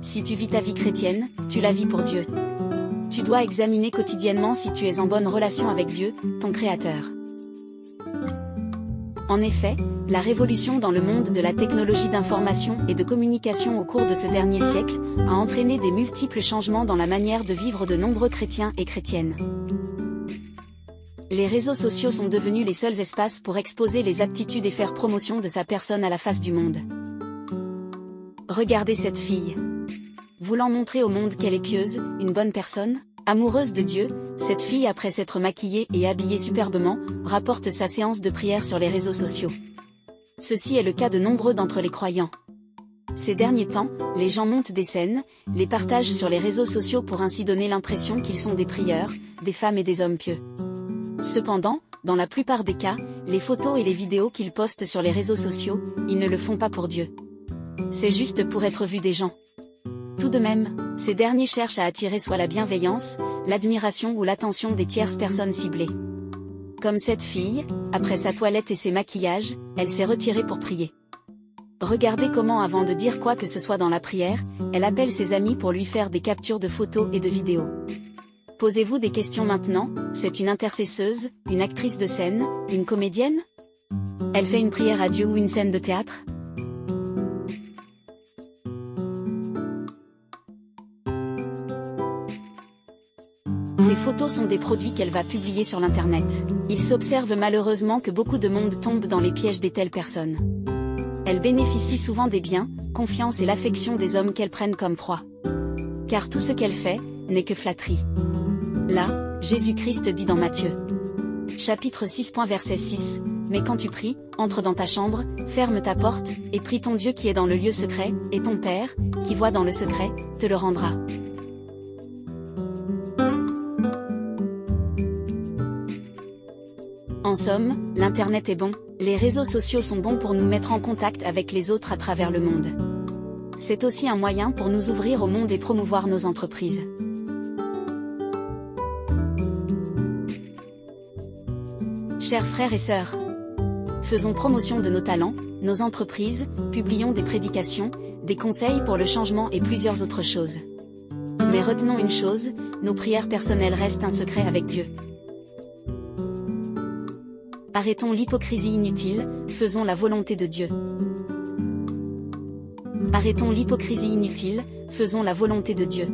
Si tu vis ta vie chrétienne, tu la vis pour Dieu. Tu dois examiner quotidiennement si tu es en bonne relation avec Dieu, ton Créateur. En effet, la révolution dans le monde de la technologie d'information et de communication au cours de ce dernier siècle a entraîné des multiples changements dans la manière de vivre de nombreux chrétiens et chrétiennes. Les réseaux sociaux sont devenus les seuls espaces pour exposer les aptitudes et faire promotion de sa personne à la face du monde. Regardez cette fille. Voulant montrer au monde qu'elle est pieuse, une bonne personne, amoureuse de Dieu, cette fille, après s'être maquillée et habillée superbement, rapporte sa séance de prière sur les réseaux sociaux. Ceci est le cas de nombreux d'entre les croyants. Ces derniers temps, les gens montent des scènes, les partagent sur les réseaux sociaux pour ainsi donner l'impression qu'ils sont des prieurs, des femmes et des hommes pieux. Cependant, dans la plupart des cas, les photos et les vidéos qu'ils postent sur les réseaux sociaux, ils ne le font pas pour Dieu. C'est juste pour être vus des gens. Tout de même, ces derniers cherchent à attirer soit la bienveillance, l'admiration ou l'attention des tierces personnes ciblées. Comme cette fille, après sa toilette et ses maquillages, elle s'est retirée pour prier. Regardez comment, avant de dire quoi que ce soit dans la prière, elle appelle ses amis pour lui faire des captures de photos et de vidéos. Posez-vous des questions maintenant, c'est une intercesseuse, une actrice de scène, une comédienne? Elle fait une prière à Dieu ou une scène de théâtre? Ces photos sont des produits qu'elle va publier sur l'internet. Il s'observe malheureusement que beaucoup de monde tombe dans les pièges des telles personnes. Elle bénéficie souvent des biens, confiance et l'affection des hommes qu'elle prenne comme proie. Car tout ce qu'elle fait, n'est que flatterie. Là, Jésus-Christ dit dans Matthieu, chapitre 6. Verset 6, mais quand tu pries, entre dans ta chambre, ferme ta porte, et prie ton Dieu qui est dans le lieu secret, et ton Père, qui voit dans le secret, te le rendra. En somme, l'Internet est bon, les réseaux sociaux sont bons pour nous mettre en contact avec les autres à travers le monde. C'est aussi un moyen pour nous ouvrir au monde et promouvoir nos entreprises. Chers frères et sœurs, faisons promotion de nos talents, nos entreprises, publions des prédications, des conseils pour le changement et plusieurs autres choses. Mais retenons une chose, nos prières personnelles restent un secret avec Dieu. Arrêtons l'hypocrisie inutile, faisons la volonté de Dieu. Arrêtons l'hypocrisie inutile, faisons la volonté de Dieu.